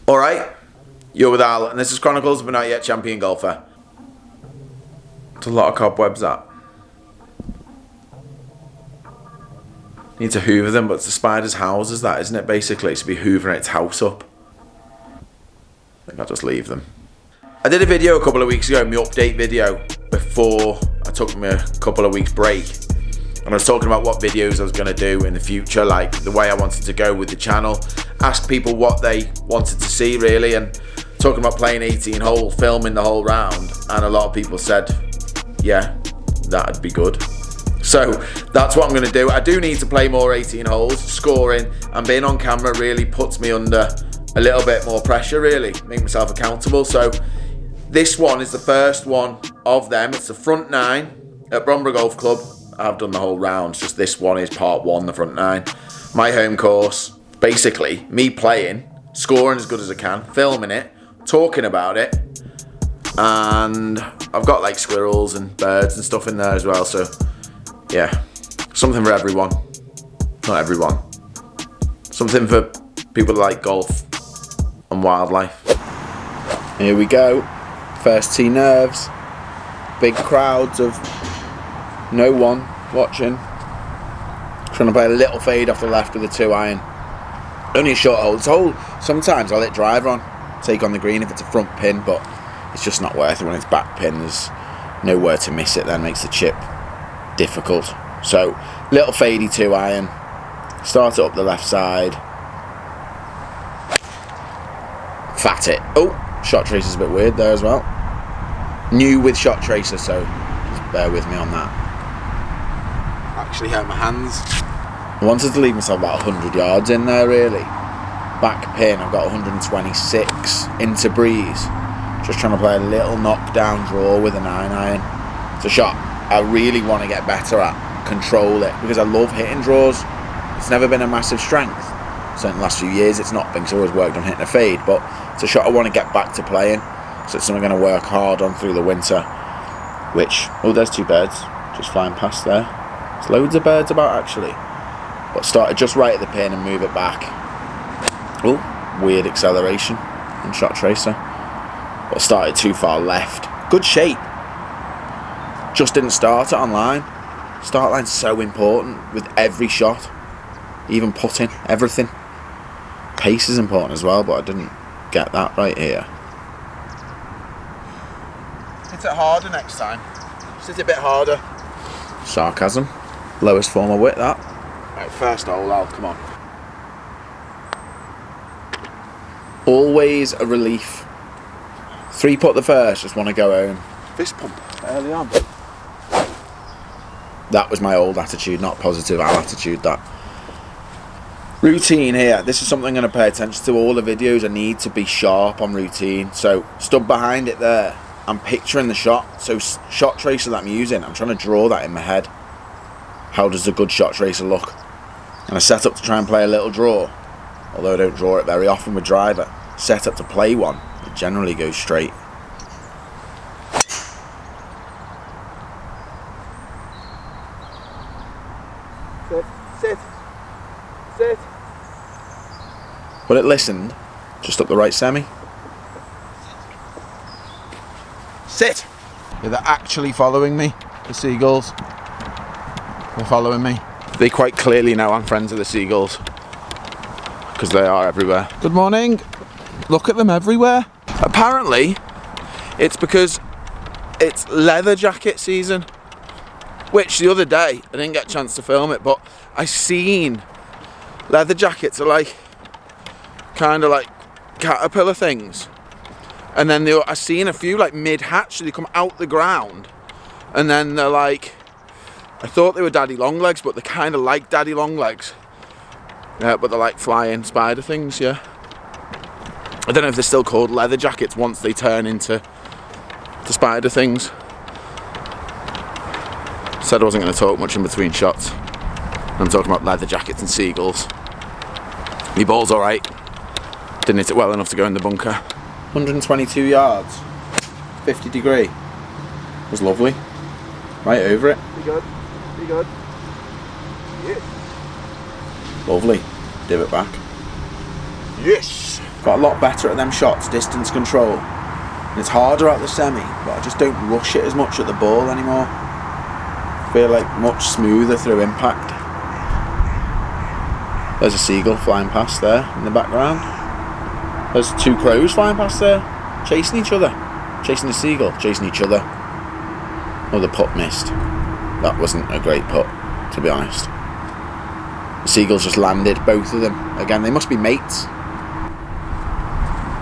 Alright, you're with Al, and this is Chronicles of a Not Yet Champion Golfer. It's a lot of cobwebs, that. Need to hoover them, but it's the spider's houses, that, isn't it, basically? It's to be hoovering its house up. I think I'll just leave them. I did a video a couple of weeks ago, my update video, before I took me a couple of weeks break. And I was talking about what videos I was going to do in the future, like the way I wanted to go with the channel. Ask people what they wanted to see, really, and talking about playing 18 hole, filming the whole round. And a lot of people said, yeah, that'd be good. So that's what I'm going to do. I do need to play more 18 holes. Scoring and being on camera really puts me under a little bit more pressure, really. Make myself accountable. So this one is the first one of them. It's the front nine at Bromborough Golf Club. I've done the whole round. Just this one is part one, the front nine. My home course. Basically, me playing, scoring as good as I can, filming it, talking about it. And I've got like squirrels and birds and stuff in there as well. So yeah, something for everyone. Not everyone. Something for people that like golf and wildlife. Here we go. First tee nerves. Big crowds of no one watching. Trying to play a little fade off the left with a 2-iron. Only a short hole. It's a hole. Sometimes I'll hit driver on, take on the green if it's a front pin, but it's just not worth it when it's back pin. There's nowhere to miss it. Then makes the chip difficult. So little fadey 2-iron. Start it up the left side. Fat it. Oh, shot tracer's a bit weird there as well. New with shot tracer, so just bear with me on that. Actually hurt my hands. I wanted to leave myself about 100 yards in there, really. Back pin, I've got 126 into breeze. Just trying to play a little knockdown draw with a 9-iron. It's a shot I really want to get better at, control it, because I love hitting draws. It's never been a massive strength. So in the last few years it's not been, because I always worked on hitting a fade, but it's a shot I want to get back to playing. So it's something I'm going to work hard on through the winter. Which, oh, there's two birds just flying past there. There's loads of birds about, actually. But started just right at the pin and move it back. Oh, weird acceleration in shot tracer. But started too far left. Good shape. Just didn't start it on line. Start line's so important with every shot. Even putting, everything. Pace is important as well, but I didn't get that right here. Hit it harder next time. Just hit it a bit harder. Sarcasm. Lowest form of wit, that. Right, first hole, Al, come on. Always a relief. 3-putt the first, just want to go home. Fist pump early on. That was my old attitude, not positive Al attitude, that. Routine here. This is something I'm going to pay attention to. All the videos I need to be sharp on routine. So, stood behind it there. I'm picturing the shot. So, shot tracer that I'm using, I'm trying to draw that in my head. How does a good shot tracer look? And I set up to try and play a little draw. Although I don't draw it very often with driver. Set up to play one. It generally goes straight. Sit. Sit. Sit. But it listened. Just up the right semi. Sit. Yeah, they're actually following me. The seagulls. They're following me. They quite clearly know I'm friends with the seagulls. Because they are everywhere. Good morning. Look at them everywhere. Apparently, it's because it's leather jacket season. Which the other day, I didn't get a chance to film it, but I seen leather jackets are like, kind of like caterpillar things. And then I seen a few like mid-hatch, so they come out the ground. And then they're like, I thought they were daddy long legs, but they're kind of like daddy long legs. Yeah, but they're like flying spider things, yeah. I don't know if they're still called leather jackets once they turn into the spider things. Said I wasn't going to talk much in between shots. I'm talking about leather jackets and seagulls. My ball's alright. Didn't hit it well enough to go in the bunker. 122 yards. 50 degree. It was lovely. Right over it. Be good. Be good. Yeah. Lovely. Divot back. Yes. Got a lot better at them shots, distance control. And it's harder at the semi, but I just don't rush it as much at the ball anymore. Feel like much smoother through impact. There's a seagull flying past there in the background. There's two crows flying past there, chasing each other. Chasing the seagull, chasing each other. Oh, the putt missed. That wasn't a great putt, to be honest. The seagulls just landed, both of them. Again, they must be mates.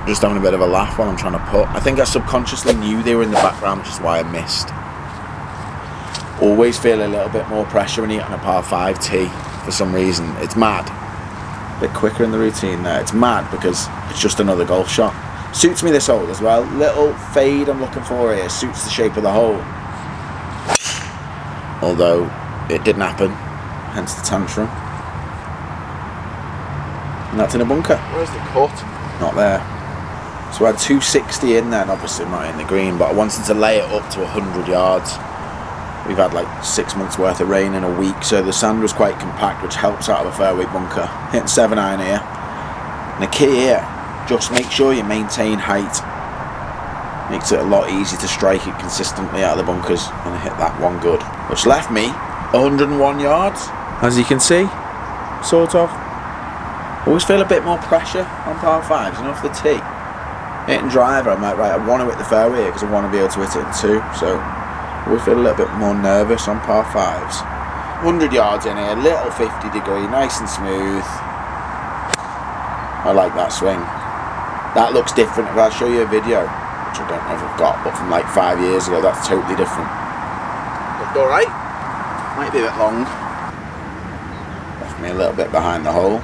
Just having a bit of a laugh while I'm trying to putt. I think I subconsciously knew they were in the background, which is why I missed. Always feel a little bit more pressure when you get on a par 5 tee for some reason. It's mad. A bit quicker in the routine there. It's mad because it's just another golf shot. Suits me this hole as well. Little fade I'm looking for here. Suits the shape of the hole. Although it didn't happen. Hence the tantrum. And that's in a bunker. Where's the cut? Not there. So I had 260 in there, and obviously not in the green, but I wanted to lay it up to 100 yards. We've had like 6 months worth of rain in a week, so the sand was quite compact, which helps out of a fairway bunker. Hitting 7-iron here. And the key here, just make sure you maintain height. Makes it a lot easier to strike it consistently out of the bunkers, and I hit that one good. Which left me 101 yards, as you can see, sort of. Always feel a bit more pressure on par 5s and off the tee. Hitting driver, I'm like, right, I want to hit the fairway here because I want to be able to hit it in 2, so I always feel a little bit more nervous on par 5s. 100 yards in here, little 50 degree, nice and smooth. I like that swing. That looks different. If I show you a video, which I don't know if I've got, but from like 5 years ago, that's totally different. Looked alright. Might be a bit long. Left me a little bit behind the hole.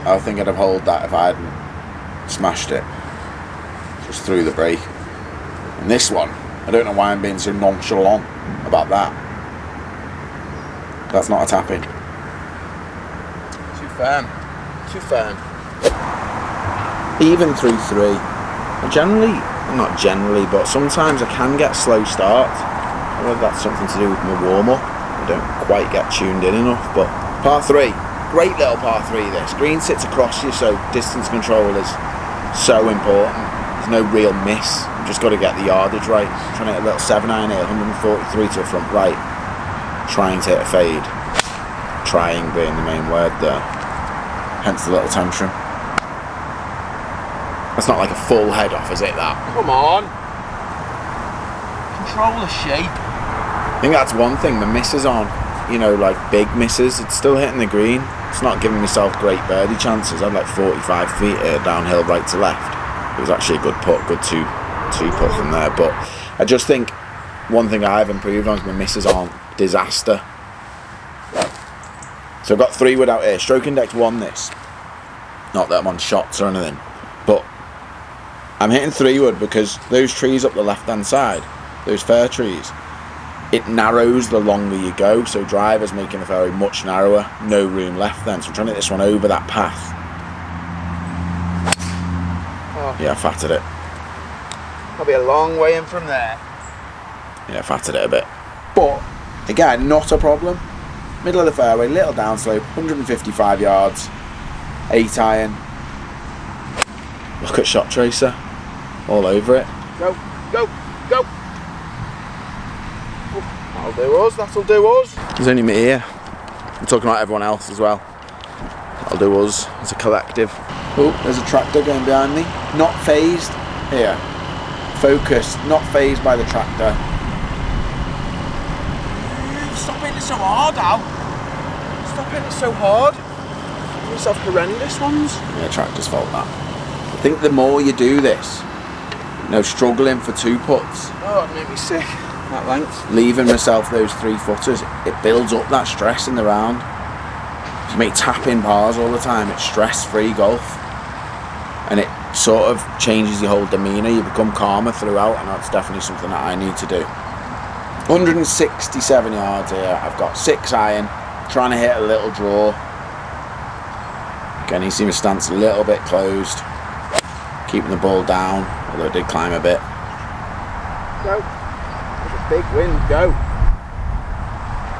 I think I'd have holed that if I hadn't smashed it. Just through the break. And this one, I don't know why I'm being so nonchalant about that. That's not a tap-in. Too firm. Too firm. Even through 3. Generally, not generally, but sometimes I can get slow starts. I don't know if that's something to do with my warm-up. I don't quite get tuned in enough, but par 3. Great little par 3 this. Green sits across you, so distance control is so important. There's no real miss. You've just got to get the yardage right. I'm trying to hit a little 7-iron here, 143 to the front right. Trying to hit a fade. Trying being the main word there. Hence the little tantrum. That's not like a full head off, is it, that? Come on. Control the shape. I think that's one thing. The misses aren't, you know, like big misses. It's still hitting the green. It's not giving myself great birdie chances. I had like 45 feet here, downhill right to left. It was actually a good putt, good two putt from there. But I just think one thing I've improved on is my misses aren't disaster. So I've got 3 wood out here. Stroke index 1 this. Not that I'm on shots or anything, but I'm hitting 3 wood because those trees up the left hand side, those fir trees, it narrows the longer you go, so driver's making the fairway much narrower, no room left then, so I'm trying to hit this one over that path. Oh. Yeah, I fatted it. Probably a long way in from there. Yeah, I fatted it a bit. But, again, not a problem. Middle of the fairway, little downslope, 155 yards, 8-iron. Look at Shot Tracer, all over it. Go, go, go. That'll do us, that'll do us. There's only me here. I'm talking about everyone else as well. That'll do us as a collective. Oh, there's a tractor going behind me. Not phased. Here. Focused, not phased by the tractor. Stop hitting it so hard, Al. Stop hitting it so hard. Give yourself horrendous ones. Yeah, tractor's fault that. I think the more you do this, you know, struggling for 2 putts. Oh, it made me sick. That length. Leaving myself those 3 footers, it builds up that stress in the round. If you make tap-in pars all the time, it's stress-free golf. And it sort of changes your whole demeanour. You become calmer throughout, and that's definitely something that I need to do. 167 yards here. I've got 6-iron, trying to hit a little draw. Again, you see my stance a little bit closed. Keeping the ball down, although it did climb a bit. Go. Big wind, go.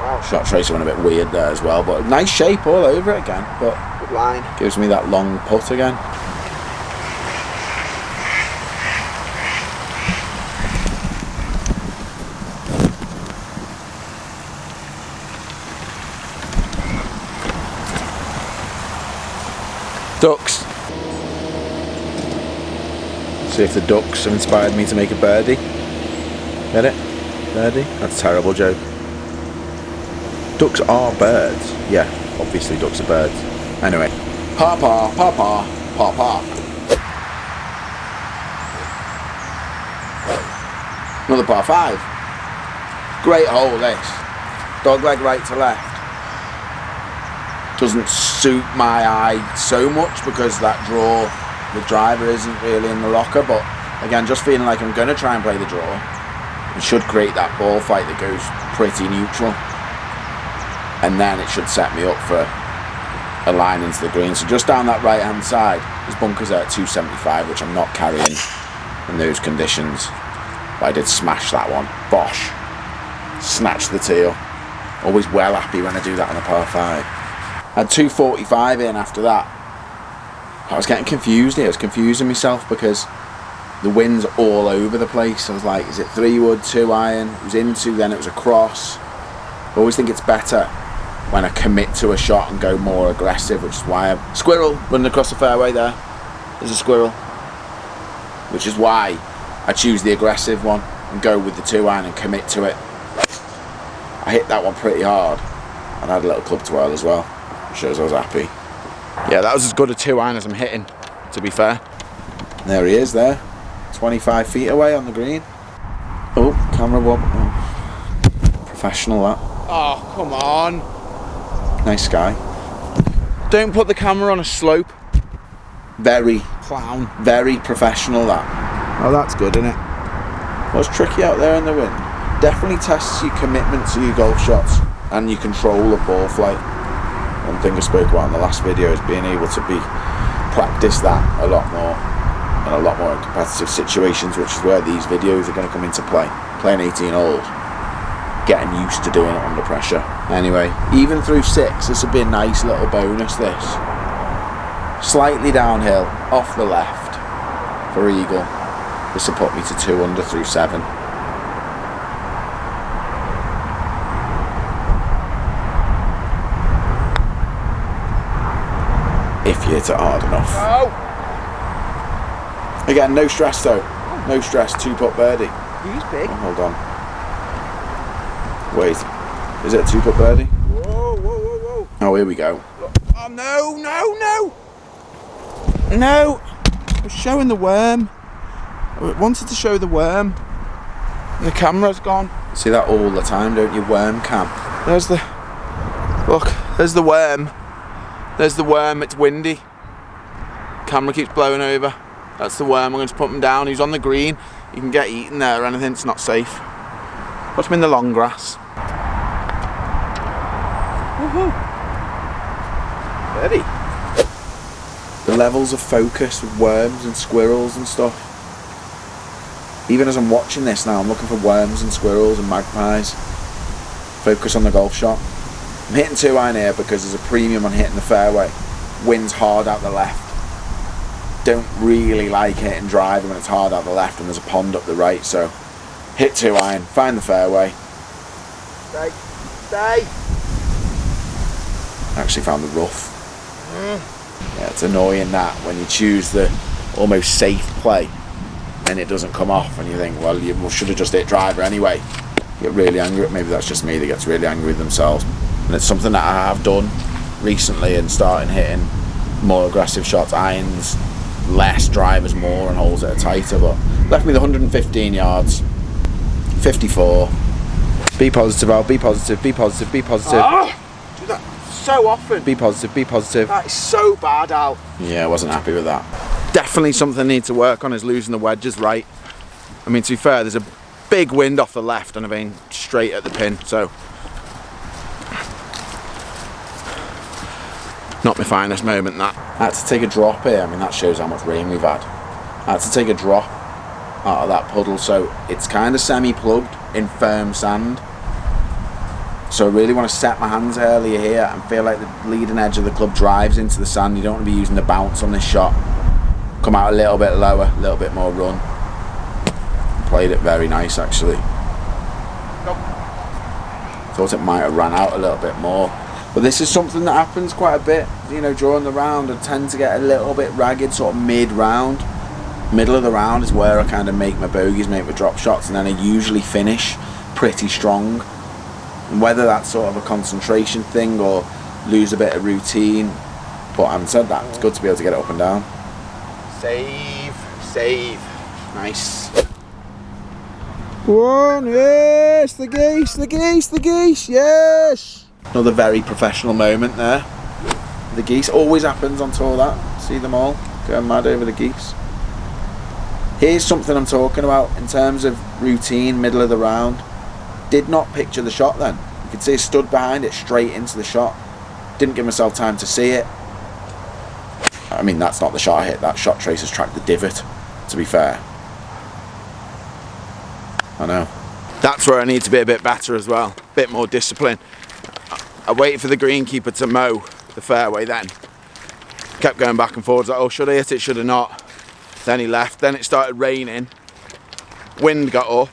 Wow. Shot Tracer went a bit weird there as well, but nice shape all over it again. But Good line. Gives me that long putt again. Ducks. See if the ducks have inspired me to make a birdie. Get it? Birdie? That's a terrible joke. Ducks are birds. Yeah, obviously ducks are birds. Anyway. Pa-pa, pa-pa, pa-pa. Another par 5. Great hole this. Dogleg right to left. Doesn't suit my eye so much because that draw, the driver isn't really in the locker, but again, just feeling like I'm going to try and play the draw. It should create that ball flight that goes pretty neutral. And then it should set me up for a line into the green. So just down that right hand side, there's bunkers there at 275, which I'm not carrying in those conditions. But I did smash that one. Bosh. Snatch the teal. Always well happy when I do that on a par 5. I had 245 in after that. I was getting confused here. I was confusing myself because the wind's all over the place. I was like, is it 3-wood, 2-iron? It was into, then it was a cross. I always think it's better when I commit to a shot and go more aggressive, which is why I'm... Squirrel running across the fairway there. There's a squirrel. Which is why I choose the aggressive one and go with the 2-iron and commit to it. I hit that one pretty hard. And I had a little club twirl as well. Shows I was happy. Yeah, that was as good a 2-iron as I'm hitting, to be fair. There he is there. 25 feet away on the green. Oh, camera wobble. Oh. Professional that. Oh, come on. Nice sky. Don't put the camera on a slope. Very Clown. Very professional that. Oh, that's good, isn't it? What's tricky out there in the wind? Definitely tests your commitment to your golf shots and your control of ball flight. One thing I spoke about in the last video is being able to practice that a lot more and a lot more in competitive situations, which is where these videos are going to come into play. Playing 18 holes, getting used to doing it under pressure. Anyway, even through 6, this would be a nice little bonus, this. Slightly downhill, off the left for eagle. This will put me to 2 under through 7. If you hit it hard enough. Oh. Again, no stress though. No stress, 2-putt birdie. He's big. Oh, hold on. Wait, is it a 2-putt birdie? Whoa, whoa, whoa, whoa. Oh, here we go. Oh, no, no, no. No. I was showing the worm. I wanted to show the worm. And the camera's gone. See that all the time, don't you? Worm cam. There's the... Look, there's the worm. There's the worm, it's windy. Camera keeps blowing over. That's the worm, I'm going to put him down. He's on the green. You can get eaten there or anything, it's not safe. Put him in the long grass. Woohoo! Ready. The levels of focus with worms and squirrels and stuff. Even as I'm watching this now, I'm looking for worms and squirrels and magpies. Focus on the golf shot. I'm hitting 2-iron here because there's a premium on hitting the fairway. Wind's hard out the left. Don't really like hitting driver when it's hard out the left and there's a pond up the right, so hit 2-iron, find the fairway. Stay. Stay. Actually found the rough. Yeah, it's annoying that when you choose the almost safe play and it doesn't come off and you think, well, you should have just hit driver anyway. You get really angry. Maybe that's just me that gets really angry with themselves. And it's something that I have done recently and starting hitting more aggressive shots, irons less, drivers more, and holes that are tighter. But left me the 115 yards, 54. Be positive, Al. Be positive. Be positive. Be positive. Oh, do that so often. Be positive. Be positive. That is so bad, Al. Yeah, I wasn't happy with that. Definitely something I need to work on is losing the wedges right. I mean, to be fair, there's a big wind off the left and I've been straight at the pin, so not my finest moment, that. I had to take a drop here. I mean, that shows how much rain we've had. I had to take a drop out of that puddle, so it's kind of semi-plugged in firm sand. So I really want to set my hands earlier here and feel like the leading edge of the club drives into the sand. You don't want to be using the bounce on this shot. Come out a little bit lower, a little bit more run. Played it very nice actually. Thought it might have ran out a little bit more. But this is something that happens quite a bit, you know, during the round. I tend to get a little bit ragged, sort of mid-round. Middle of the round is where I kind of make my bogeys, make my drop shots, and then I usually finish pretty strong. And whether that's sort of a concentration thing or lose a bit of routine, but having said that, it's good to be able to get it up and down. Save, save. Nice. One, yes, the geese, the geese, the geese, yes! Another very professional moment there. The geese always happens on tour, that. See them all going mad over the geese. Here's something I'm talking about in terms of routine, middle of the round. Did not picture the shot then. You could see I stood behind it straight into the shot. Didn't give myself time to see it. I mean, that's not the shot I hit. That shot tracer's tracked the divot, to be fair. I know. That's where I need to be a bit better as well. A bit more discipline. I waited for the greenkeeper to mow the fairway then. Kept going back and forwards like, oh, should I hit it, should I not? Then he left, then it started raining. Wind got up,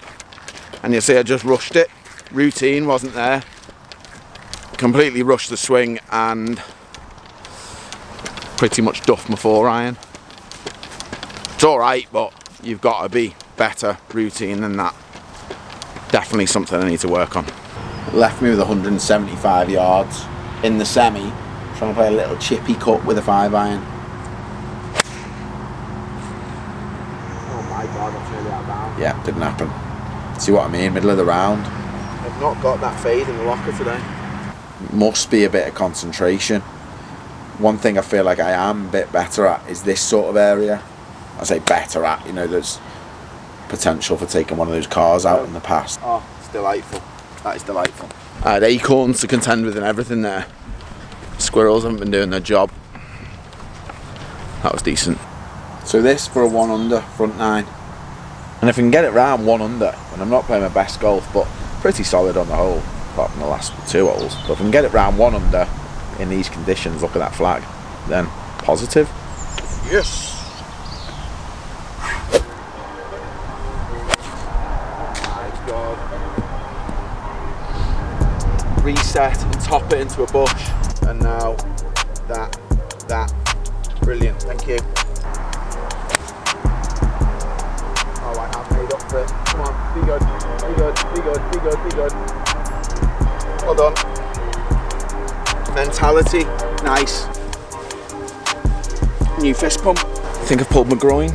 and you see I just rushed it. Routine wasn't there. Completely rushed the swing and pretty much duffed my 4-iron. It's alright, but you've got to be better routine than that. Definitely something I need to work on. Left me with 175 yards in the semi, trying to play a little chippy cut with a 5-iron. Oh my god, that's really out of bounds. Yeah, didn't happen. See what I mean? Middle of the round. I've not got that fade in the locker today. Must be a bit of concentration. One thing I feel like I am a bit better at is this sort of area. I say better at, you know, there's potential for taking one of those cars out in the past. Oh, it's delightful. That is delightful. I had acorns to contend with and everything there. Squirrels haven't been doing their job. That was decent. So this for a 1 under, front 9. And if I can get it round 1 under, and I'm not playing my best golf, but pretty solid on the hole, apart from the last 2 holes. But if I can get it round 1 under in these conditions, look at that flag, then positive. Yes! Reset and top it into a bush, and now that brilliant, thank you. Oh, I have made up for it. Come on, be good, be good, be good, be good, be good. Well done. Mentality, nice. New fist pump. I think I've pulled my groin.